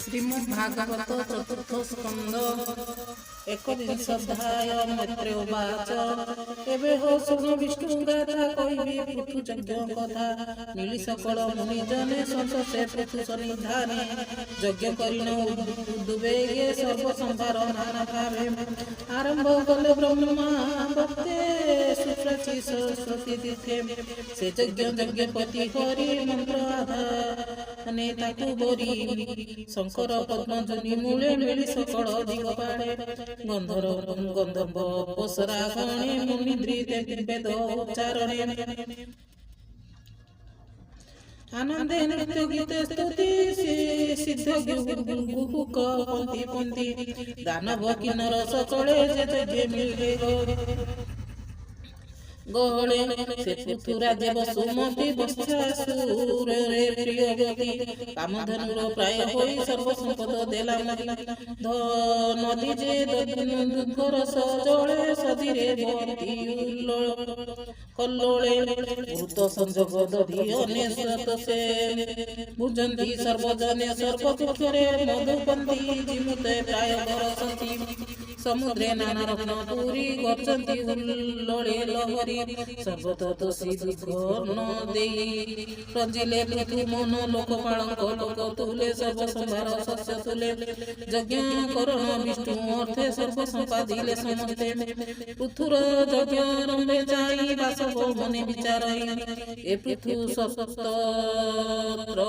श्रीमद्भागवत चतुर्थ स्कंद एकविंश अध्याय मैत्रेय उवाच एबे हो शुणु विष्णु गाथा कहिबि पृथु यज्ञ कथा मिली सकल मुनि जने संससे पृथु सन्निधाने यज्ञ करिन उद्वेगे सर्व संभार नाना भावे आरंभ कले ब्रह्मा भक्ते सुप्राची सरस्वती तीर्थे से यज्ञपति हरि मंत्र आधाने ताकु बोरी शंकर पद्मजनी मूले मिली सकल दिग पाड़े गंधर्व अप्सरा गणे मुनिद्रिते वेद उच्चारणे आनंदे नृत्य गीते स्तुति सिद्ध गुहुक पंथी पंथी दानव किन्नर सकले जे मिले गहले से पृथुरा देव सुमति बस्तासुर रे प्रिय गति कामधनुर प्राय होई सर्व संपद देला नदी जे दुर्घर सजले सदीरे भक्ति कल्लोले भूत संजोग दधि अनेशत से भुजंती सर्वजने सर्वदुःखरे मधुपंथी जिमुते प्राय बरसती समुद्रे नाना रत्न पुरी गर्जंती हुल्लोळे लहरी सर्वतोषी दुर्घन देई रंजिले पृथु मन लोकपालक लोक तुले सर्व संभार शस्य तुले यज्ञ करण विष्णु अर्थे सर्व संपादिले समस्ते पृथुर यज्ञ रंभे जाई बासव मने विचारई ए पृथु सप्तत्र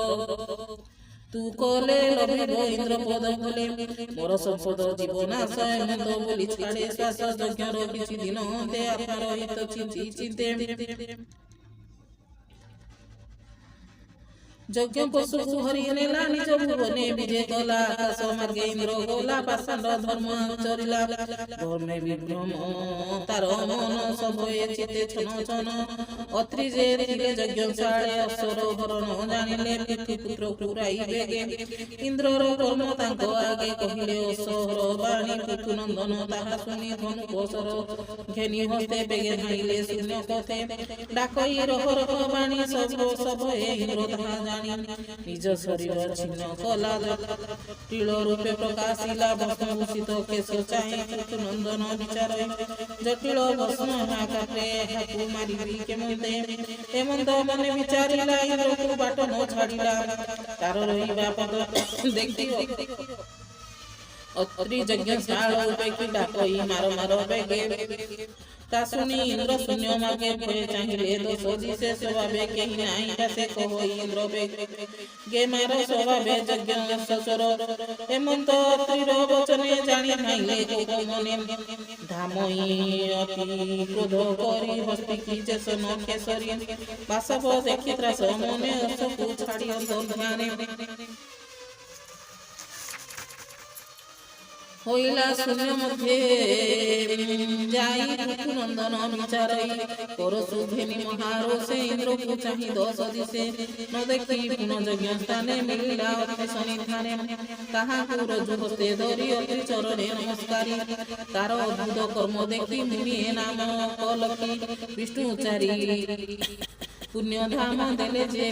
तू कले लभिब इंद्र पद कले मोर संपद जीवनाशय मत बोली छाड़े श्वास यज्ञ किछि दिन दे आत्मार हित चिंते यज्ञ पशु हरि नेला निज भुवने विजय कला आकाश मार्गे इंद्र गला पाषाण धर्म चरिला धर्मे विभ्रम तार मन सभये चिते छन छन अत्रि जे थिले यज्ञशाळे अक्षर हरण जानिले पुत्र पुराई बेगे इंद्रर कर्म तांक आगे कहिले असहर बाणी पृथु नंदन ताहा सुनि धनु कोसर घेनी हस्ते बेगे धाइले शून्य पथे डाकई रह रह बाणी सभये इंद्र ताहा निज शरीर छिन्न कला टील रूपे प्रकाशिला भस्मभूषित केश चाहे पृथु नंदन विचार जटिल भस्म हाकाटे हाकु मारिबी केमते हेमंत मने विचारिला इंद्रकु बाट न छाड़िला तार रहिबा पद देखि अत्रि यज्ञशाळ उपेक्षि डाकई मार मार बेगे ता सुनी इंद्र शून्य मागे भय चाहिए दोष जिसे स्वभावे केहि नाही से कहो इंद्र गे मार स्वभावे यज्ञ ससुर हेमंत अत्रिर वचने जानी नाइले को मने धामई अति क्रोध करी हस्ति की जसन केसरी बासव देखि त्रास मने असकु छाड़ी ध्याने होइला शून्य मध्ये जाई पृथु नंदन विचारई परशु घेनी महारो से इंद्र को चाहि दस दिसे न देखी पुनः यज्ञ स्थाने मिलिला अति सन्निधाने ताहा को रजु हस्ते धरि अति चरणे नमस्कारी तार अद्भुत कर्म देखी मुनि नाम कलकी विष्णु चारी पुण्य धाम देले जे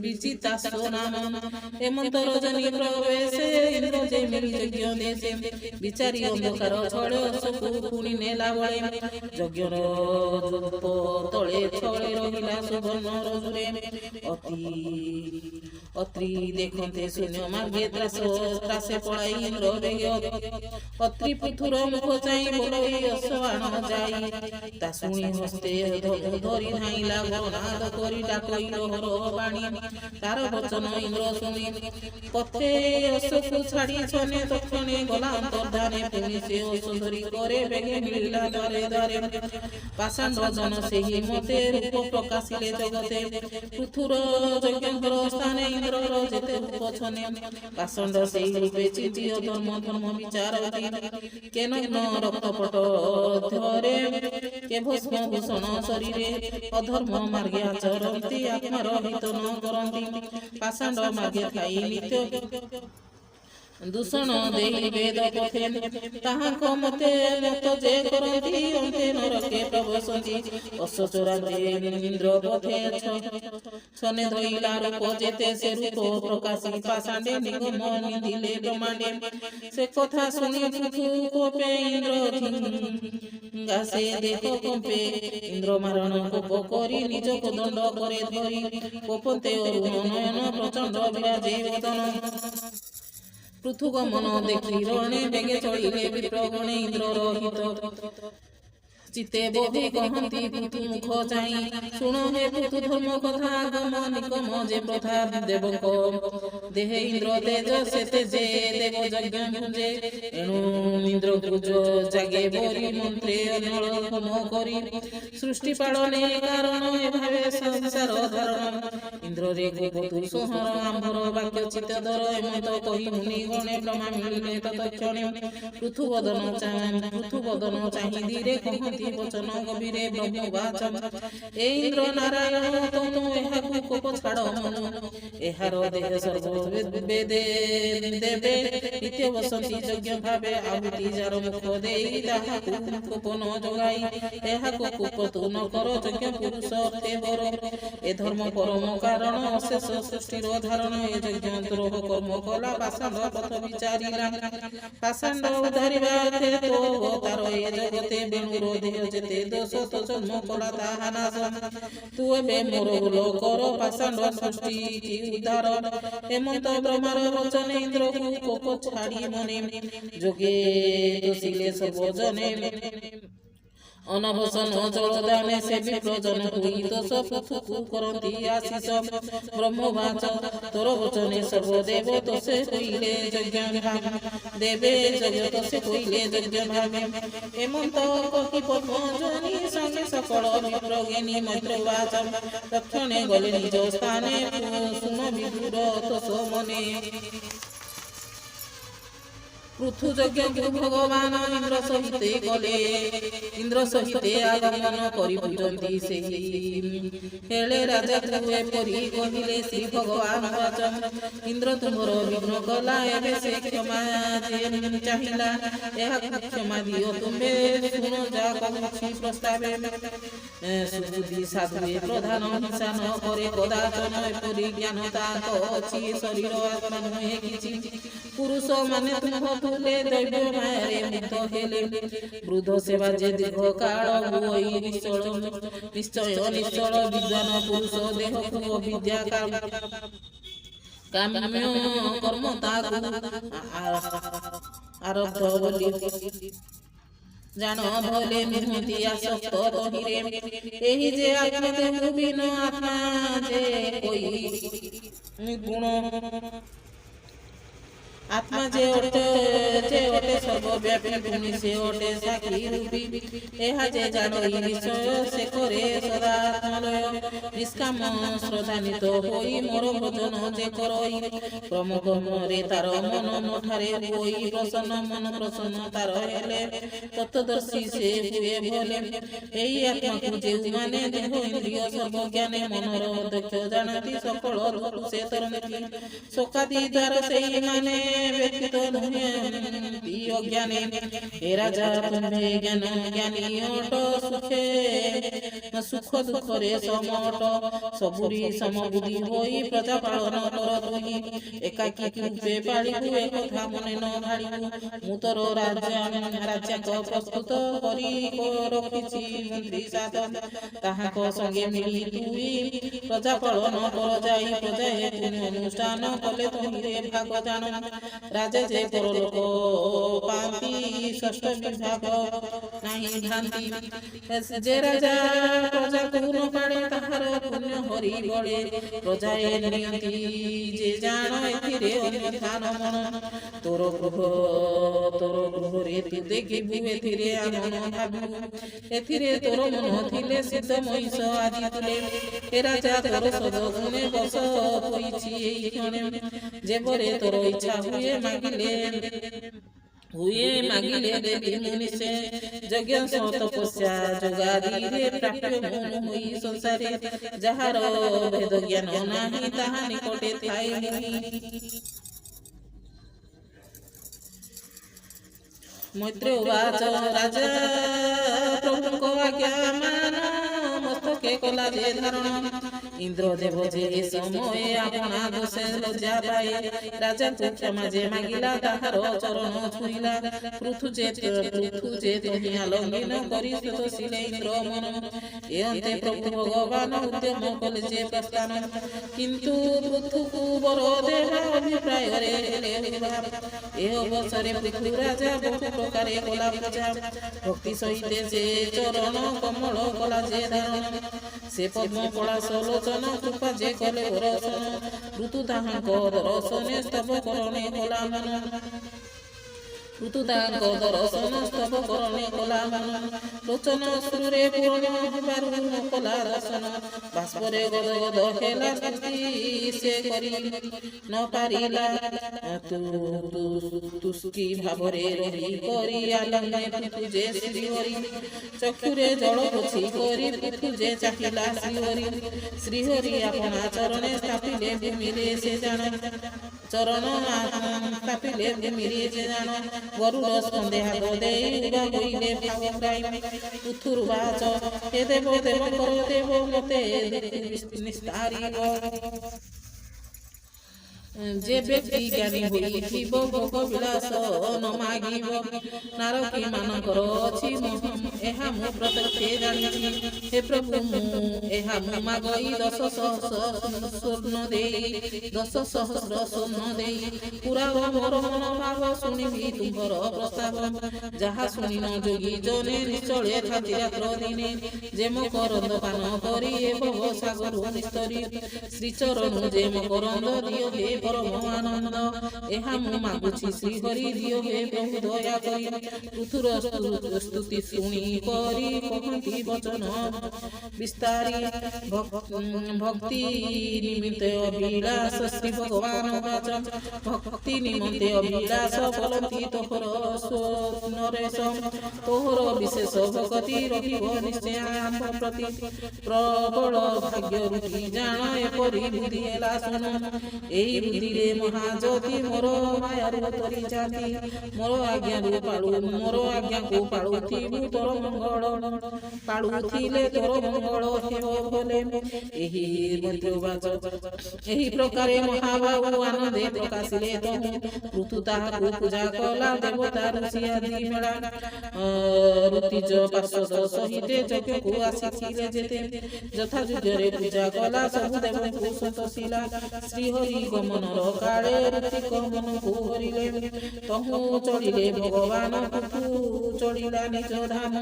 विचिता नाम हेमंत रजनी प्रवेशे इंद्र जे मिली यज्ञ देशे विचारी अंधकार छळे असकु पुणी नेला बळे यज्ञर तळे छळे रहिला सुवर्ण रजुरे अत्रि देखते शून्य मार्गे त्रासे पळाई इंद्र बेगे अत्रि पृथुर मुख चाहि बोलई असवाण जाई ता सुनी हस्ते धरी धाइला गनाद करी डाकई लहर बाणी तार वचन इंद्र सुनी पथे असकु छाड़ी छने तक्षणे गला अंतर्धाने पुनि से अस धरी करे बेगे मिलिला दारे दारे पाषाण जन सेहि मते रूप प्रकाशिले जगते पृथुर यज्ञकर स्थाने इंद्रर जेते रूप छने पाषाण सेहि रूपे चिति धर्म विचार केन रक्तपट धरे के भस्म भूषण शरीर अधर्म मार्गे आचरती आत्मार हित न करती पाषाण मार्गे थाई नित्य ଦୂଷଣ ଦେଇ ବେଦ ପଥେ ତାହାଙ୍କ ମତେ ମତ ଯେ କରନ୍ତି ଅନ୍ତେ ନରକେ ପ୍ରବସନ୍ତି ଅସଚୋରାନ୍ତି ଇନ୍ଦ୍ର ପଥେ ଛନେ ଧଇଲା ରୂପ ଯେତେ ସେ ରୂପ ପ୍ରକାଶି ପାଷାଣ୍ଡେ ନିଗମ ନିଧିଲେ ବ୍ରହ୍ମାଣ୍ଡେ ସେ କଥା ଶୁଣି ପୃଥୁ କୋପେ ଇନ୍ଦ୍ର ଗାସେ ଦେଖ କମ୍ପେ ଇନ୍ଦ୍ର ମାରଣ କୋପ କରି ନିଜକୁ ଦଣ୍ଡ করে ধরি কোপতে অরুণ নয়ন প্রচণ্ড বিরাজে বদন পৃথুগমন দেখি রণে বেগে চলিলে বিপ্রগণে ইন্দ্র রহিত চিতে বোধে কহন্তি পৃথু মুখ চাই শুণ হে পৃথু ধর্ম কথা গম নিকম যে প্রথা দেবক দেহে ইন্দ্র তেজ সে তেজে দেব যজ্ঞ ভুজে এণু ইন্দ্র ভুজ জাগে বরি মন্ত্রে অনল হোম করি সৃষ্টি পালনে কারণ এভাবে সংসার ধারণ ইন্দ্রে গোপতু সোহর আম্ভর বাক্য চিত্তধর এমত কহি মুনি গণে ব্রহ্মা মিলিলে তৎক্ষণে পৃথু চাহি ধীরে কহন্তি বচন গভীরে ব্রহ্মবাচ ଏ ଇନ୍ଦ୍ର ନାରାୟଣ ତନୁ ଏହାକୁ କୋପ ଛାଡ଼ ମନୁ ଏହାର ଦେହ ସର୍ବ ବେଦେ ଦେବେ ନିତ୍ୟ ବସନ୍ତି ଯଜ୍ଞ ଭାବେ ଆହୁତି ଯାର ମୁଖ ଦେଇ ତାହାକୁ କୋପ ନ ଯୋଗାଇ ଏହାକୁ କୋପ ତୁ ନ କର ଯଜ୍ଞ ପୁରୁଷ ଅର୍ଥେ ବର ଏ ଧର୍ମ ପରମ କାରଣ ଅଶେଷ ସୃଷ୍ଟିର ଧାରଣ ଏ ଯଜ୍ଞ ଦ୍ରୋହ କର୍ମ କଲା ପାଷାଣ୍ଡ ପଥ ବିଚାରିଲା ପାଷାଣ୍ଡ ଧରିବା ତ ତାର ଏ ଜଗତେ ବେଣୁର ଦେହ যেতে দোষ তো জন্ম কলা তাহা নাশ তু এবে মোর ভুল কর পাষাণ্ড সৃষ্টি উদ্ধার হেমন্ত ব্রহ্মার বচনে ইন্দ্রকু কোপ ছাড়ি মনে যোগে দোষিলে সর্বজনে অনবসন জলদানে সে বিপ্রজন হই দোষ পথুকু করন্তি আশিষ ব্রহ্মবাচ তোর বচনে সর্বদেব তোষে হইলে যজ্ঞ ভাব দেবে যজ্ঞ তোষে হইলে যজ্ঞ ভাবে হেমন্ত কহি পদ্মজনী সঙ্গে সকল বিপ্রজ্ঞানী মৈত্রবাচ তক্ষণে গলে নিজ স্থানে শুন বিদুর তোষ মনে পৃথু যজ্ঞ ভগবান ইন্দ্র সহিতে গলে ইন্দ্র সহিতে আগমন করি পূজନ୍ତି ସେହି ହେଲେ ରାଜା ତୁ ଏପରି କହିଲେ ଶ୍ରୀ ଭଗବାନ ବଚନ ଇନ୍ଦ୍ର ତୁମର ବିଘ୍ନ କଲା ଏବେ ସେ କ୍ଷମା ଚାହିଁଲା ଏହାକୁ କ୍ଷମା ଦିଅ ତୁମେ ଶୁଣ ଯା କହୁଛି ପ୍ରସ୍ତାବେ ସୁବୁଦ୍ଧି ସାଧୁଏ ପ୍ରଧାନ ହିଂସା ନ କରେ କଦାଚନ ଏପରି ଜ୍ଞାନ ତାଙ୍କ ଅଛି ଶରୀର ଆତ୍ମା ନୁହେଁ କିଛି ପୁରୁଷ ମାନେ ତୁମ তুলে দৈব মায়ারে মুক্ত হেলে বৃদ্ধ সেবা যে দীর্ঘ কাল বই নিশ্চল নিশ্চয় নিশ্চল বিদ্বান পুরুষ দেহকু অবিদ্যা কাম্য কর্ম তাকু আরব্ধ বলি জান ভলে নিহতি আসক্ত তহিরে এই যে আত্মতে মুবিন আত্মা যে কই গুণ आत्मा जे ओटे सर्वव्यापी भूमि से ओटे साक्षी रूपी एहा जे जानो निश्चय से करे सदा आत्मलय निष्काम श्रद्धान्वित होई मोर भोजन जे करई प्रमुख मोरे तार मन मोठारे होई प्रसन्न मन प्रसन्न तार हेले तत्वदर्शी से हुए भले एई आत्मा को जे माने देह इंद्रिय सर्वज्ञाने मनर अध्यक्ष जानती सकल से तरंती सकादी द्वार सेई माने व्यक्तित्व नुहे अज्ञाने हे राजा तुम्हे ज्ञान ज्ञानी अट सुखे सुख दुख रे समट सबुरी समबुद्धि होई प्रजा पालन कर तुही एकाकी रूपे पाळिबु ए कथा मने न भाळिबु मु तोर राज्याक प्रस्तुत करी रखिछि मन्त्री साधन ताहाक संगे मिली तुई प्रजा पालन कर जाई प्रजा हेतु अनुष्ठान कले तुही भाग जान राजा जे परलोक पांति षष्ठ विभाग नाही भ्रांति जे राजा प्रजा को न पाड़े ताहार पुण्य हरि बळे प्रजा ए नियंती जे जान एथिरे अनुष्ठान मन तोर गृह रे तू देखिबु एथिरे आमन भाबु एथिरे तोर मन थिले सिद्ध महिष आदि तुले हे राजा तोर सद गुणे बस होइछि एई क्षणे जेबरे तोर इच्छा हुए मागिले देवी मुनि से यज्ञ तपस्या जोगादी रे प्राप्य मन होई संसारे जहार भेद ज्ञान नाही ताहा निकटे थाई मुनि ମୈତ୍ରେୟ ଉବାଚ ରାଜା ପ୍ରଭୁଙ୍କ ଆଜ୍ଞା ମାନ ମସ୍ତକେ କଲା ଯେ ଧାରଣ ଇନ୍ଦ୍ରଦେବ ଯେ ଏ ସମୟେ ଆପଣା ଦୋଷେ ଲଜ୍ଜା ପାଏ ରାଜାଙ୍କୁ କ୍ଷମା ଯେ ମାଗିଲା ତାହାର ଚରଣ ଛୁଇଁଲା ପୃଥୁ ଯେ ତହିଁଆ ଲଙ୍ଗିନ କରି ସ୍ତୋଷିଲେ ଇନ୍ଦ୍ର ମନ ଏ ଅନ୍ତେ ପ୍ରଭୁ ଭଗବାନ ଉଦ୍ୟମ କଲେ ଯେ ପ୍ରସ୍ଥାନ କିନ୍ତୁ ପୃଥୁକୁ ବର ଦେବା ଅଭିପ୍ରାୟରେ ହେଲେ ଏ ଅବସରେ ପୃଥୁ ରାଜା ବହୁ ପ୍ରକାରେ କଲା ପୂଜା ଭକ୍ତି ସହିତ ଯେ ଚରଣ କମଳ କଲା ଯେ ଧାରଣ ସେ ପଦ୍ମ ପଳାଶ ଲୋଚନ କୃପା ଯେ କଲେ ଦର୍ଶନ ଋତୁ ତାହାଙ୍କ ଦର୍ଶନେ ସ୍ତବ କରଣେ କଲା ମନ ଋତୁ ତାହାଙ୍କ ଦର୍ଶନ ସ୍ତବ କରଣେ କଲା ମନ ଲୋଚନ ସୁରେ ପୂରଣ ହେବାରୁ କଲା ଦର୍ଶନ ବାଷ୍ପରେ ଗଦ ଗଦ ହେଲା ସ୍ମୃତି ସେ କରି ନ ପାରିଲା ତୁଷ୍ଟି ଭାବରେ ରହି କରି ଆଲମ୍ବେ ପୃଥୁ ଯେ ଶ୍ରୀହରି ଚକ୍ଷୁରେ ଜଳ ପୋଛି କରି ପୃଥୁ ଯେ ଚାହିଁଲା ଶ୍ରୀହରି ଶ୍ରୀହରି ଆପଣା ଚରଣେ ସ୍ଥାପିଲେ ଭୂମିରେ ସେ ଜାଣ ଚରଣ ସ୍ଥାପିଲେ ଭୂମିରେ ସେ ଜାଣ ଗରୁଡ଼ ସ୍କନ୍ଧେ ହାତ ଦେଇ ଉଡ଼ା ହୋଇଲେ ଭାବଗ୍ରାହୀ ପୃଥୁରୁ ବାଚ ହେ ଦେବ ଦେବଙ୍କର ଦେବ ମତେ ନିସ୍ତାରିବ যে ব্যক্তি জ্ঞানী হইথিব ভোগ বিলাস ন মাগিব নারকী ମାନଙ୍କର ଅଛି ଏହା ମୁଁ ପ୍ରତ୍ୟକ୍ଷେ ଜାଣିଛି ହେ ପ୍ରଭୁ ମୁଁ ଏହା ମୁଁ ମାଗଇ 10,000 ସ୍ୱର୍ଣ୍ଣ ଦେଇ 10,000 ସ୍ୱର୍ଣ୍ଣ ଦେଇ ପୁରାଣ ମୋର ମନ ଭାବ ଶୁଣିବି ତୁମ୍ଭର ପ୍ରସ୍ତାବ ଯାହା ଶୁଣିନ ଯୋଗୀ ଜନେ ନିଶ୍ଚଳେ ଥାତି ରାତ୍ର ଦିନେ ଯେ ମକରନ୍ଦ ପାନ କରି ଏ ଭବ ସାଗର ନିସ୍ତରୀ ଶ୍ରୀଚରଣ ଯେ ମକରନ୍ଦ ଦିଅ ହେ ପରମ ଆନନ୍ଦ ଏହା ମୁଁ ମାଗୁଛି ଶ୍ରୀହରି ଦିଅ ହେ ପ୍ରଭୁ ଦୟା କରି ପୃଥୁର ସ୍ତୁତି ଶୁଣି କରି କହନ୍ତି ବଚନ ବିସ୍ତାରୀ ଭକ୍ତି ନିମିତ୍ତ ଅଭିଳାଷ ଶ୍ରୀ ଭଗବାନ ବାଚ ଭକ୍ତି ନିମନ୍ତେ ଅଭିଳାଷ ଫଲନ୍ତି ତୋହର ନରେଶ ତୋହର ବିଶେଷ ଭକ୍ତି ରହିବ ନିଶ୍ଚୟ ଆମ ପ୍ରତି ପ୍ରବଳ ଭାଗ୍ୟ ରୁଟି ଜାଣ ଏପରି ବୁଦ୍ଧି ହେଲା ଶୁଣ ଏହି ବୁଦ୍ଧିରେ ମହାଜ୍ୟୋତି ମୋର ମାୟାରୁ ତରି ଯାନ୍ତି ମୋର ଆଜ୍ଞାକୁ ପାଳୁଥିବୁ ତୋର ମଙ୍ଗଳ ପାଳୁଥିଲେ ତୋର ମଙ୍ଗଳ ହେବ ଭଲେ ଏହି ମୈତ୍ରେୟବାଚ ଏହି ପ୍ରକାରେ ମହାବାହୁ ଆନନ୍ଦେ ପ୍ରକାଶିଲେ ତହୁ ଋତୁ ତାହାକୁ ପୂଜା କଲା ଦେବତା ଋଷି ଆଦି ମେଳା ଋତିଜ ପାର୍ଶ୍ୱଦ ସହିତେ ଯଜ୍ଞକୁ ଆସିଥିଲେ ଯେତେ ଯଥାଯୁଗରେ ପୂଜା କଲା ସବୁ ଦେବଙ୍କୁ ସନ୍ତୋଷିଲା ଶ୍ରୀହରି ଗମନର କାଳେ ଋତିକ ମନକୁ ହରିଲେ ତହୁ ଚଳିଲେ ଭଗବାନ ପୃଥୁ ଚଳିଲା ନିଜ ଧାମ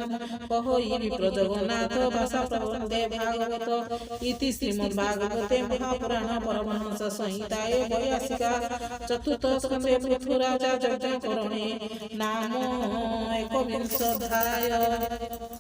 କହଇ ବିପ୍ର ଜଗନ୍ନାଥ ଭାଷା ପ୍ରବନ୍ଧେ ଭାଗବତ ଇତି ଶ୍ରୀମଦ୍ ଭାଗବତେ ମହାପୁରାଣ ପରମହଂସ ସଂହିତାଏ ବୈୟାସିକା ଚତୁର୍ଥ ସ୍କନ୍ଧେ ପୃଥୁରାଜା ଯଜ୍ଞ କରଣେ ନାମ 1 ଅଧ୍ୟାୟ।